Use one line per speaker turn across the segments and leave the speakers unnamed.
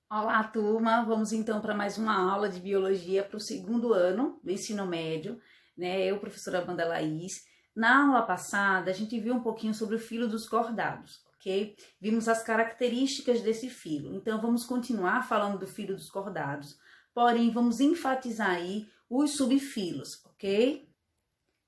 Olá, turma! Vamos então para mais uma aula de biologia para o segundo ano do ensino médio, né? Eu, professora Amanda Laís. Na aula passada, a gente viu um pouquinho sobre o filo dos cordados, ok? Vimos as características desse filo. Então, vamos continuar falando do filo dos cordados, porém, vamos enfatizar aí os subfilos, ok?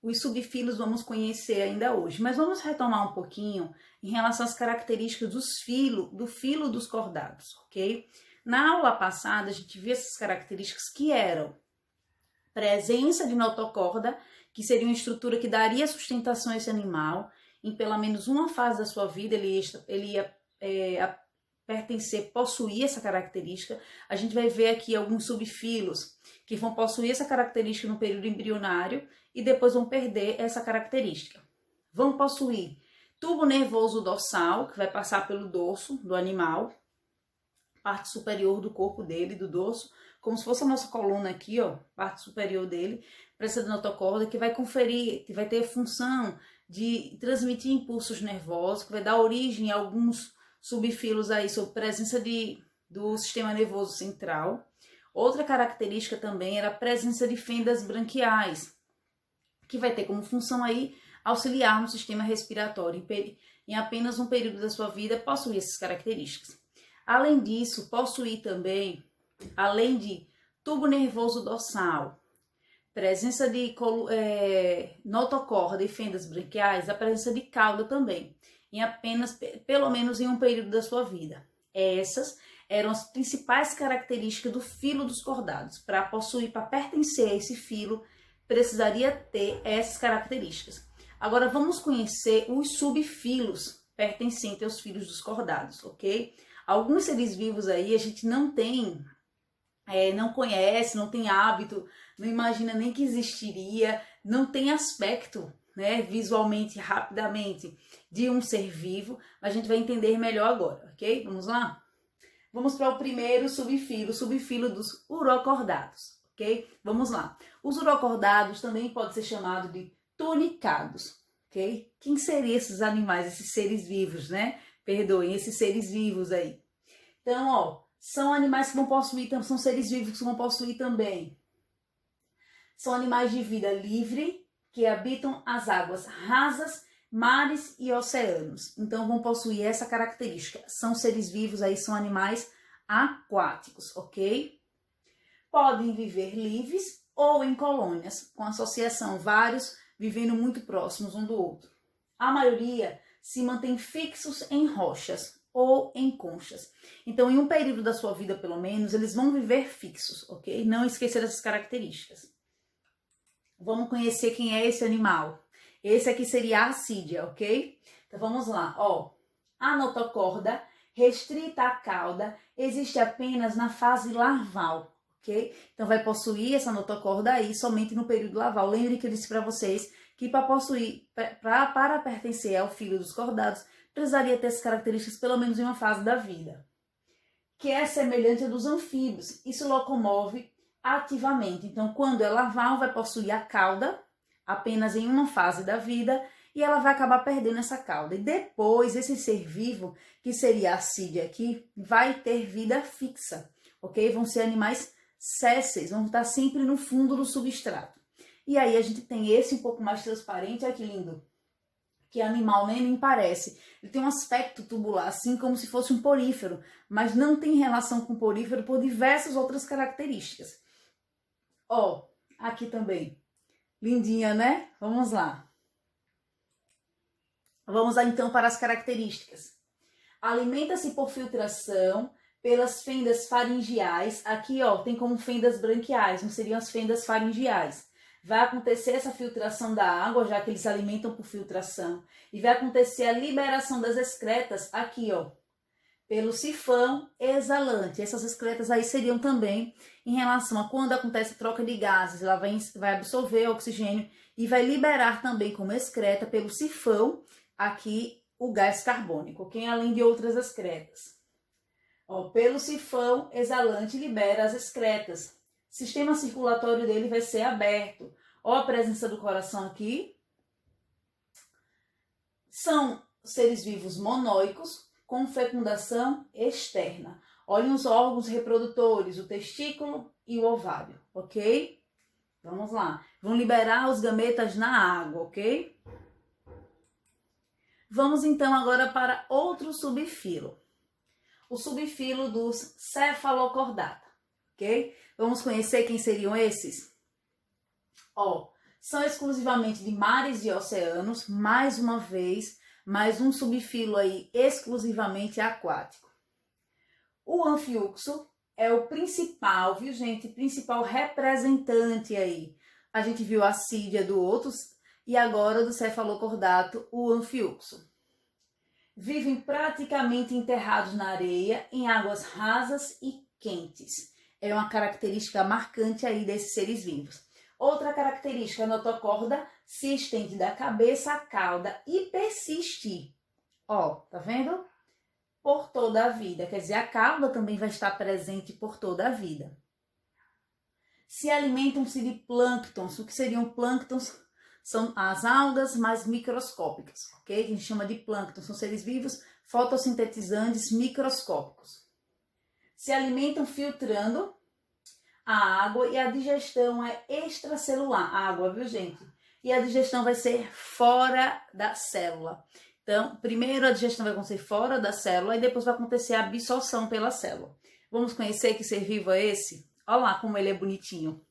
Os subfilos vamos conhecer ainda hoje, mas vamos retomar um pouquinho em relação às características do filo dos cordados, ok? Na aula passada, a gente viu essas características que eram presença de notocorda, que seria uma estrutura que daria sustentação a esse animal. Em pelo menos uma fase da sua vida, ele ia pertencer, possuir essa característica. A gente vai ver aqui alguns subfilos que vão possuir essa característica no período embrionário e depois vão perder essa característica. Vão possuir tubo nervoso dorsal, que vai passar pelo dorso do animal, parte superior do corpo dele, do dorso, como se fosse a nossa coluna aqui, ó, parte superior dele, presença de notocorda, que vai conferir, que vai ter a função de transmitir impulsos nervosos, que vai dar origem a alguns subfilos aí sobre presença do sistema nervoso central. Outra característica também era a presença de fendas branquiais, que vai ter como função aí auxiliar no sistema respiratório. Em apenas um período da sua vida, possuir essas características. Além disso, possuir também, além de tubo nervoso dorsal, presença de notocorda e fendas branquiais, a presença de cauda também, em apenas, pelo menos em um período da sua vida. Essas eram as principais características do filo dos cordados. Para possuir, para pertencer a esse filo, precisaria ter essas características. Agora vamos conhecer os subfilos pertencentes aos filos dos cordados, ok? Alguns seres vivos aí a gente não tem, não conhece, não tem hábito, não imagina nem que existiria, não tem aspecto, né, visualmente, rapidamente, de um ser vivo, mas a gente vai entender melhor agora, ok? Vamos lá? Vamos para o primeiro subfilo, o subfilo dos urocordados, ok? Vamos lá. Os urocordados também pode ser chamado de tunicados, ok? Quem seriam esses animais, esses seres vivos, né? Perdoem, esses seres vivos aí. Então, ó, são animais que vão possuir, são seres vivos que vão possuir também. São animais de vida livre, que habitam as águas rasas, mares e oceanos. Então, vão possuir essa característica. São seres vivos aí, são animais aquáticos, ok? Podem viver livres ou em colônias, com associação, vários vivendo muito próximos um do outro. A maioria se mantém fixos em rochas ou em conchas. Então, em um período da sua vida, pelo menos, eles vão viver fixos, ok? Não esquecer essas características. Vamos conhecer quem é esse animal. Esse aqui seria a assídia, ok? Então, vamos lá, ó. A notocorda, restrita à cauda, existe apenas na fase larval, ok? Então, vai possuir essa notocorda aí somente no período larval. Lembre que eu disse para vocês que para pertencer ao filo dos cordados, precisaria ter essas características pelo menos em uma fase da vida, que é semelhante à dos anfíbios e se locomove ativamente. Então, quando é larval, vai possuir a cauda apenas em uma fase da vida e ela vai acabar perdendo essa cauda. E depois, esse ser vivo, que seria a assídia aqui, vai ter vida fixa, ok? Vão ser animais sésseis, vão estar sempre no fundo do substrato. E aí a gente tem esse um pouco mais transparente, olha que lindo, que animal nem parece. Ele tem um aspecto tubular, assim como se fosse um porífero, mas não tem relação com porífero por diversas outras características. Ó, aqui também. Lindinha, né? Vamos lá. Vamos lá então para as características. Alimenta-se por filtração pelas fendas faringeais. Aqui, ó, tem como fendas branquiais, não seriam as fendas faringeais. Vai acontecer essa filtração da água, já que eles se alimentam por filtração. E vai acontecer a liberação das excretas aqui, ó, pelo sifão exalante. Essas excretas aí seriam também em relação a quando acontece troca de gases. Ela vai absorver o oxigênio e vai liberar também como excreta pelo sifão aqui o gás carbônico, ok? Além de outras excretas. Ó, pelo sifão exalante libera as excretas. O sistema circulatório dele vai ser aberto. Ó a presença do coração aqui. São seres vivos monóicos com fecundação externa. Olhem os órgãos reprodutores, o testículo e o ovário, ok? Vamos lá. Vão liberar os gametas na água, ok? Vamos então agora para outro subfilo. O subfilo dos Cephalocordata, ok? Vamos conhecer quem seriam esses? Ó, são exclusivamente de mares e oceanos, mais uma vez, mais um subfilo aí exclusivamente aquático. O anfiuxo é o principal, viu gente? Principal representante aí. A gente viu a Cídia do outros e agora do Cefalocordato, o anfiuxo. Vivem praticamente enterrados na areia, em águas rasas e quentes. É uma característica marcante aí desses seres vivos. Outra característica, a notocorda se estende da cabeça à cauda e persiste. Ó, tá vendo? Por toda a vida. Quer dizer, a cauda também vai estar presente por toda a vida. Se alimentam-se de plânctons. O que seriam plânctons? São as algas mais microscópicas, ok? Que a gente chama de plâncton. São seres vivos fotossintetizantes microscópicos. Se alimentam filtrando a água e a digestão é extracelular. A água, viu, gente? E a digestão vai ser fora da célula. Então, primeiro a digestão vai acontecer fora da célula e depois vai acontecer a absorção pela célula. Vamos conhecer que ser vivo é esse? Olha lá como ele é bonitinho.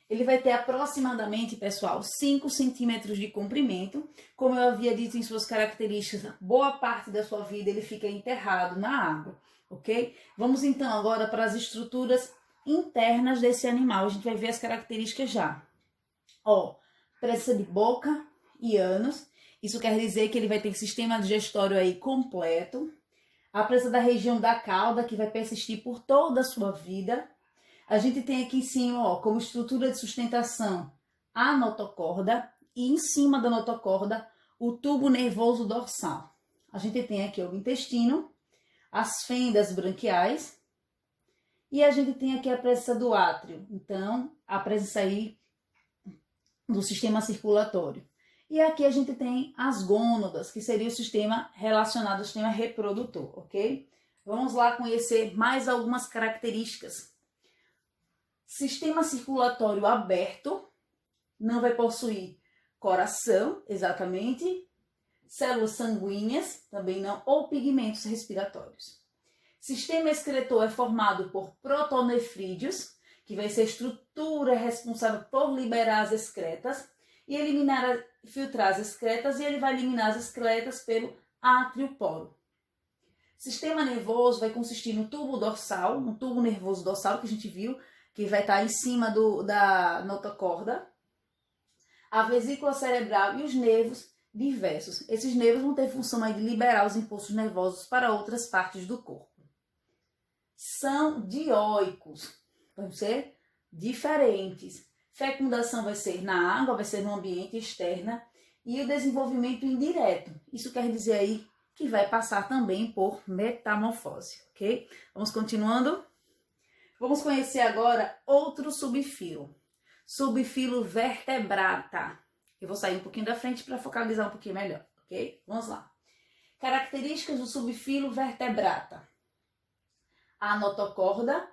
Ele vai ter aproximadamente, pessoal, 5 centímetros de comprimento. Como eu havia dito em suas características, boa parte da sua vida ele fica enterrado na água, ok? Vamos então agora para as estruturas internas desse animal. A gente vai ver as características já. Ó, presença de boca e ânus. Isso quer dizer que ele vai ter sistema digestório aí completo. A presença da região da cauda, que vai persistir por toda a sua vida. A gente tem aqui em cima, ó, como estrutura de sustentação, a notocorda. E em cima da notocorda, o tubo nervoso dorsal. A gente tem aqui o intestino, as fendas branquiais. E a gente tem aqui a presença do átrio. Então, a presença aí do sistema circulatório. E aqui a gente tem as gônadas, que seria o sistema relacionado ao sistema reprodutor, ok? Vamos lá conhecer mais algumas características. Sistema circulatório aberto, não vai possuir coração, exatamente, células sanguíneas, também não, ou pigmentos respiratórios. Sistema excretor é formado por protonefrídeos, que vai ser a estrutura responsável por liberar as excretas e eliminar, filtrar as excretas, e ele vai eliminar as excretas pelo átrio poro. Sistema nervoso vai consistir no tubo dorsal, no tubo nervoso dorsal que a gente viu, que vai estar em cima da notocorda, a vesícula cerebral e os nervos diversos. Esses nervos vão ter função aí de liberar os impulsos nervosos para outras partes do corpo. São dioicos, vão ser diferentes. Fecundação vai ser na água, vai ser no ambiente externo, e o desenvolvimento indireto. Isso quer dizer aí que vai passar também por metamorfose, ok? Vamos continuando? Vamos conhecer agora outro subfilo. Subfilo vertebrata. Eu vou sair um pouquinho da frente para focalizar um pouquinho melhor, ok? Vamos lá. Características do subfilo vertebrata. A notocorda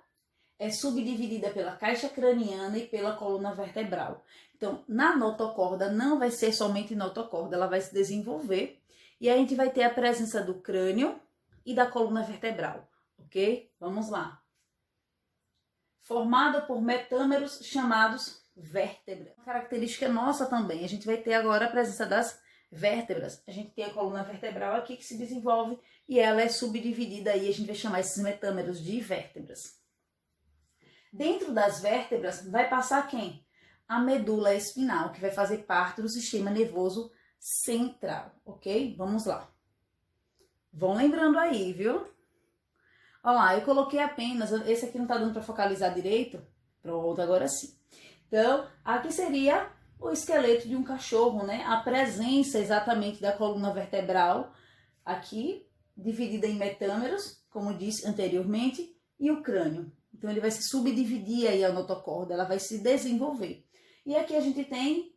é subdividida pela caixa craniana e pela coluna vertebral. Então, na notocorda não vai ser somente notocorda, ela vai se desenvolver e a gente vai ter a presença do crânio e da coluna vertebral, ok? Vamos lá. Formada por metâmeros chamados vértebras. Uma característica nossa também, a gente vai ter agora a presença das vértebras. A gente tem a coluna vertebral aqui que se desenvolve e ela é subdividida aí, a gente vai chamar esses metâmeros de vértebras. Dentro das vértebras vai passar quem? A medula espinal, que vai fazer parte do sistema nervoso central, ok? Vamos lá. Vão lembrando aí, viu? Olha lá, eu coloquei apenas, esse aqui não tá dando para focalizar direito, pronto, agora sim. Então, aqui seria o esqueleto de um cachorro, né? A presença exatamente da coluna vertebral, aqui, dividida em metâmeros, como disse anteriormente, e o crânio. Então, ele vai se subdividir aí a notocorda, ela vai se desenvolver. E aqui a gente tem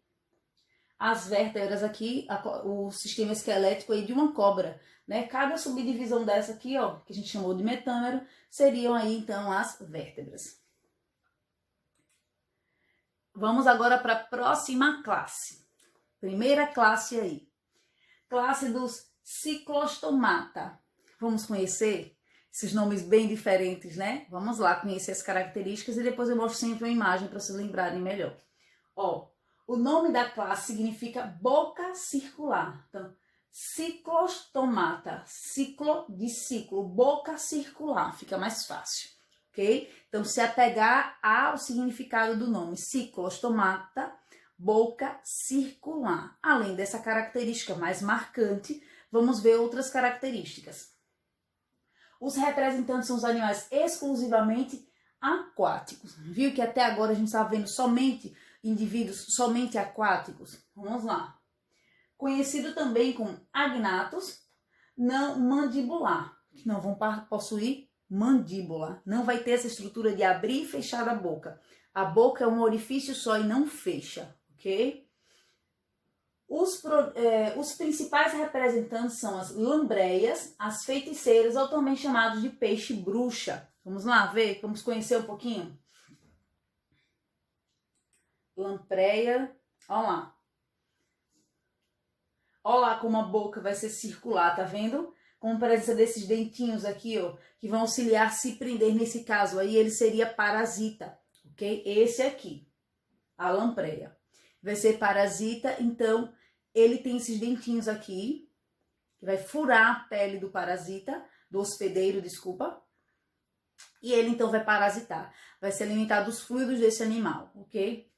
as vértebras aqui, o sistema esquelético aí de uma cobra, né? Cada subdivisão dessa aqui, ó, que a gente chamou de metâmero, seriam aí então as vértebras. Vamos agora para a próxima classe. Primeira classe aí. Classe dos ciclostomata. Vamos conhecer esses nomes bem diferentes, né? Vamos lá conhecer as características e depois eu mostro sempre uma imagem para vocês lembrarem melhor. Ó, o nome da classe significa boca circular. Então, ciclostomata, ciclo de ciclo, boca circular, fica mais fácil, ok? Então, se apegar ao significado do nome, ciclostomata, boca circular. Além dessa característica mais marcante, vamos ver outras características. Os representantes são os animais exclusivamente aquáticos. Viu que até agora a gente está vendo somente indivíduos somente aquáticos? Vamos lá. Conhecido também como agnatos, não mandibular, que não vão possuir mandíbula. Não vai ter essa estrutura de abrir e fechar a boca. A boca é um orifício só e não fecha, ok? Os principais representantes são as lambreias, as feiticeiras, ou também chamados de peixe-bruxa. Vamos lá ver? Vamos conhecer um pouquinho? Lampreia, olha lá. Olha lá como a boca vai ser circular, tá vendo? Com a presença desses dentinhos aqui, ó, que vão auxiliar a se prender nesse caso aí, ele seria parasita, ok? Esse aqui, a lampreia. Vai ser parasita, então ele tem esses dentinhos aqui, que vai furar a pele do parasita, do hospedeiro, desculpa. E ele então vai parasitar, vai se alimentar dos fluidos desse animal, ok?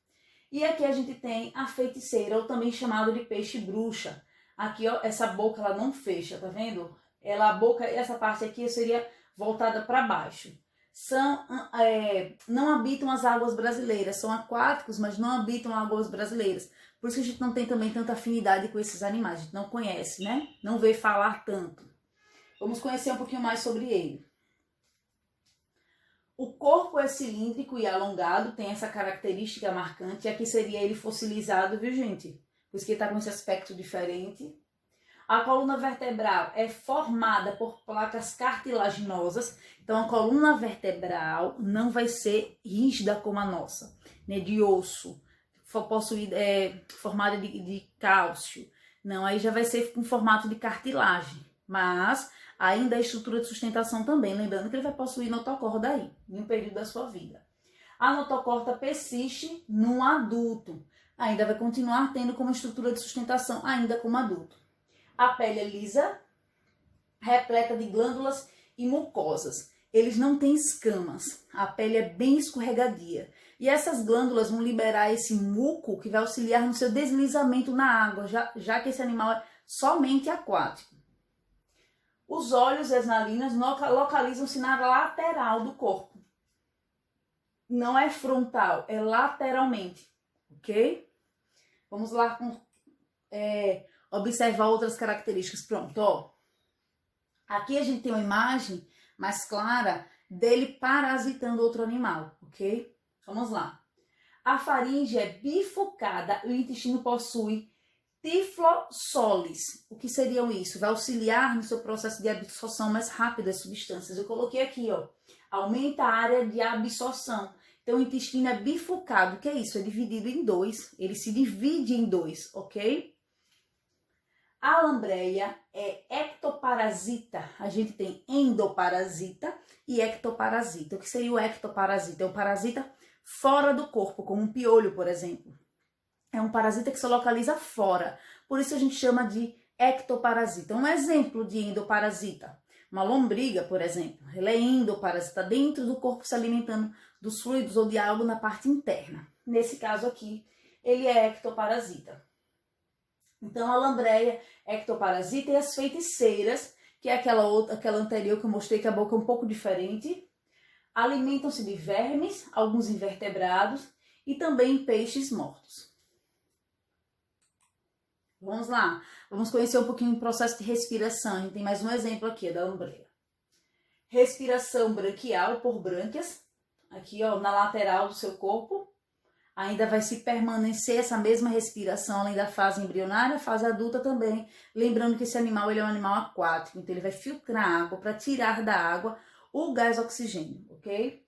E aqui a gente tem a feiticeira, ou também chamado de peixe-bruxa. Aqui, ó, essa boca ela não fecha, tá vendo? A boca, essa parte aqui seria voltada para baixo. Não habitam as águas brasileiras, são aquáticos, mas não habitam águas brasileiras. Por isso que a gente não tem também tanta afinidade com esses animais, a gente não conhece, né? Não vê falar tanto. Vamos conhecer um pouquinho mais sobre ele. O corpo é cilíndrico e alongado, tem essa característica marcante. Aqui seria ele fossilizado, viu, gente? Por isso que ele está com esse aspecto diferente. A coluna vertebral é formada por placas cartilaginosas. Então, a coluna vertebral não vai ser rígida como a nossa, né? De osso, formada de cálcio. Não, aí já vai ser com formato de cartilagem. Mas ainda a estrutura de sustentação também. Lembrando que ele vai possuir notocorda aí, em um período da sua vida. A notocorda persiste no adulto. Ainda vai continuar tendo como estrutura de sustentação, ainda como adulto. A pele é lisa, repleta de glândulas e mucosas. Eles não têm escamas, a pele é bem escorregadia. E essas glândulas vão liberar esse muco que vai auxiliar no seu deslizamento na água, já que esse animal é somente aquático. Os olhos e as narinas localizam-se na lateral do corpo. Não é frontal, é lateralmente, ok? Vamos lá observar outras características. Pronto, ó. Aqui a gente tem uma imagem mais clara dele parasitando outro animal, ok? Vamos lá. A faringe é bifurcada e o intestino possui tiflossoles. O que seriam isso? Vai auxiliar no seu processo de absorção mais rápido das substâncias. Eu coloquei aqui, ó. Aumenta a área de absorção. Então, o intestino é bifurcado. O que é isso? É dividido em dois. Ele se divide em dois, ok? A lambreia é ectoparasita. A gente tem endoparasita e ectoparasita. O que seria o ectoparasita? É um parasita fora do corpo, como um piolho, por exemplo. É um parasita que se localiza fora. Por isso a gente chama de ectoparasita. Um exemplo de endoparasita. Uma lombriga, por exemplo. Ela é endoparasita, dentro do corpo se alimentando dos fluidos ou de algo na parte interna. Nesse caso aqui, ele é ectoparasita. Então, a lambreia é ectoparasita e as feiticeiras, que é aquela anterior que eu mostrei que a boca é um pouco diferente, alimentam-se de vermes, alguns invertebrados e também peixes mortos. Vamos lá, vamos conhecer um pouquinho o processo de respiração. A gente tem mais um exemplo aqui da lambreia. Respiração branquial por brânquias, aqui ó, na lateral do seu corpo. ainda vai se permanecer essa mesma respiração além da fase embrionária, fase adulta também. Lembrando que esse animal ele é um animal aquático, então ele vai filtrar água para tirar da água o gás oxigênio, ok?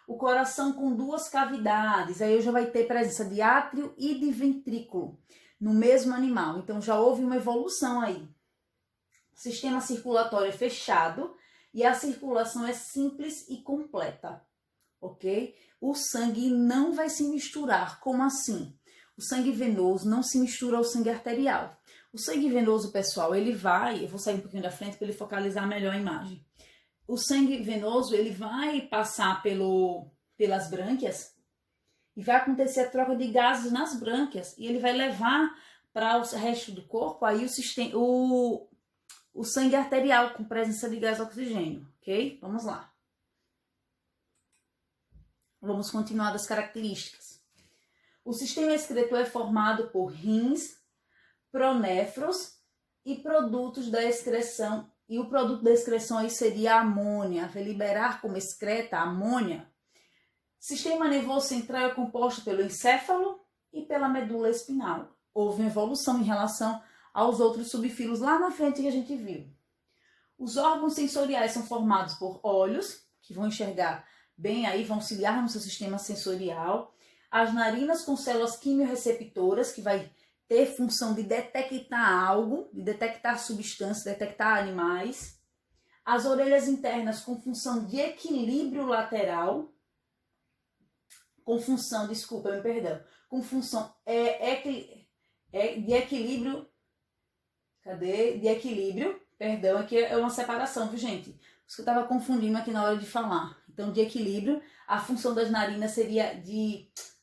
O coração com 2 cavidades, aí já vai ter presença de átrio e de ventrículo no mesmo animal, então já houve uma evolução aí. O sistema circulatório é fechado e a circulação é simples e completa, ok? O sangue não vai se misturar. Como assim? O sangue venoso não se mistura ao sangue arterial. O sangue venoso, pessoal, ele vai... Eu vou sair um pouquinho da frente para ele focalizar melhor a imagem. O sangue venoso, ele vai passar pelas brânquias e vai acontecer a troca de gases nas brânquias e ele vai levar para o resto do corpo aí o sangue arterial com presença de gás oxigênio, ok? Vamos lá. Vamos continuar das características. O sistema excretor é formado por rins, pronéfros e produtos da excreção. E o produto da excreção aí seria a amônia. Vai liberar como excreta a amônia. Sistema nervoso central é composto pelo encéfalo e pela medula espinal. Houve uma evolução em relação aos outros subfilos lá na frente que a gente viu. Os órgãos sensoriais são formados por olhos, que vão enxergar bem aí, vão auxiliar no seu sistema sensorial. As narinas com células quimiorreceptoras, que vai ter função de detectar algo, de detectar substâncias, detectar animais. As orelhas internas com função de equilíbrio lateral, com função de equilíbrio, de equilíbrio, perdão, aqui é uma separação, viu, gente? Isso que eu estava confundindo aqui na hora de falar. Então, de equilíbrio, a função das narinas seria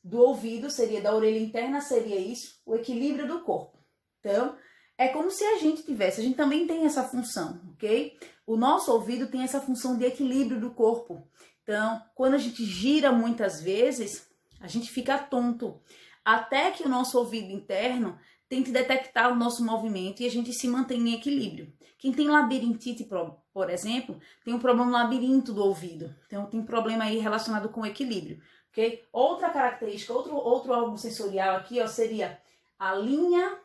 do ouvido, seria da orelha interna, seria isso, o equilíbrio do corpo. Então, é como se a gente também tem essa função, ok? O nosso ouvido tem essa função de equilíbrio do corpo. Então, quando a gente gira muitas vezes, a gente fica tonto. Até que o nosso ouvido interno tente detectar o nosso movimento e a gente se mantém em equilíbrio. Quem tem labirintite, por exemplo, tem um problema no labirinto do ouvido. Então, tem um problema aí relacionado com o equilíbrio, ok? Outra característica, outro órgão sensorial aqui, ó, seria a linha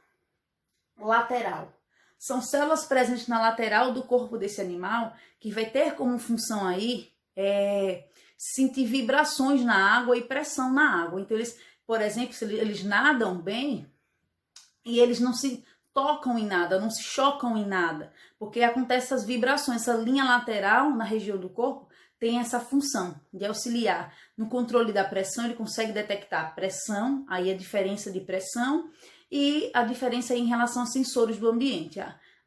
lateral. São células presentes na lateral do corpo desse animal que vai ter como função aí sentir vibrações na água e pressão na água. Então, eles, por exemplo, se eles nadam bem e eles não se tocam em nada, não se chocam em nada, porque acontece essas vibrações, essa linha lateral na região do corpo tem essa função de auxiliar no controle da pressão, ele consegue detectar a pressão, aí a diferença de pressão e a diferença aí em relação aos sensores do ambiente,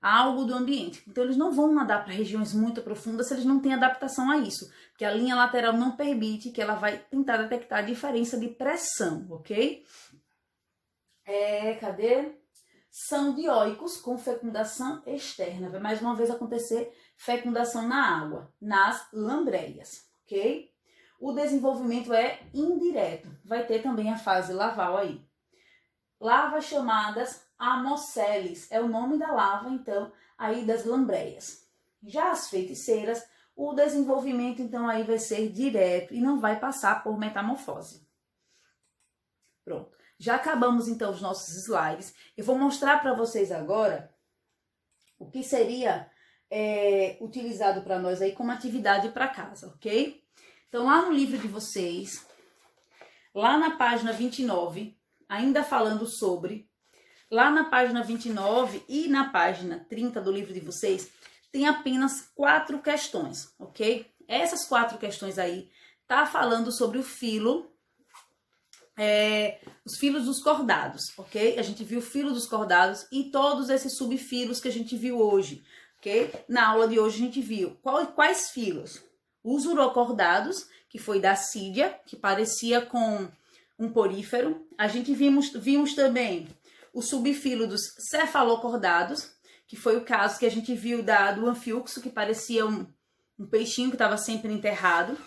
algo do ambiente. Então eles não vão nadar para regiões muito profundas se eles não têm adaptação a isso, porque a linha lateral não permite, que ela vai tentar detectar a diferença de pressão, ok? Cadê? São dioicos com fecundação externa. Vai mais uma vez acontecer fecundação na água, nas lambreias, ok? O desenvolvimento é indireto. Vai ter também a fase larval aí. Larvas chamadas amoceles, é o nome da larva, então, aí das lambreias. Já as feiticeiras, o desenvolvimento, então, aí vai ser direto e não vai passar por metamorfose. Pronto. Já acabamos, então, os nossos slides. Eu vou mostrar para vocês agora o que seria utilizado para nós aí como atividade para casa, ok? Então, lá no livro de vocês, lá na página 29, ainda falando sobre, lá na página 29 e na página 30 do livro de vocês, tem apenas 4 questões, ok? Essas 4 questões aí tá falando sobre o filo, os filos dos cordados, ok? A gente viu o filo dos cordados e todos esses subfilos que a gente viu hoje, ok? Na aula de hoje a gente viu quais filos? Os urocordados, que foi da Sídia, que parecia com um porífero. A gente vimos também o subfilo dos cefalocordados, que foi o caso que a gente viu do anfiuxo, que parecia um peixinho que estava sempre enterrado.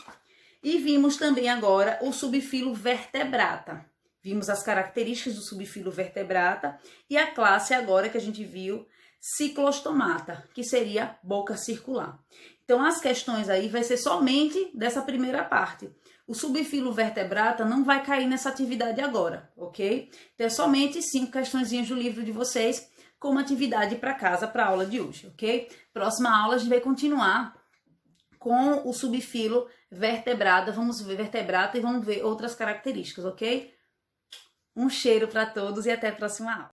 E vimos também agora o subfilo vertebrata. Vimos as características do subfilo vertebrata e a classe agora que a gente viu, ciclostomata, que seria boca circular. Então, as questões aí vai ser somente dessa primeira parte. O subfilo vertebrata não vai cair nessa atividade agora, ok? Então, é somente 5 questõezinhas do livro de vocês como atividade para casa, para a aula de hoje, ok? Próxima aula a gente vai continuar com o subfilo vertebrata, vamos ver vertebrata e vamos ver outras características, ok? Um cheiro para todos e até a próxima aula.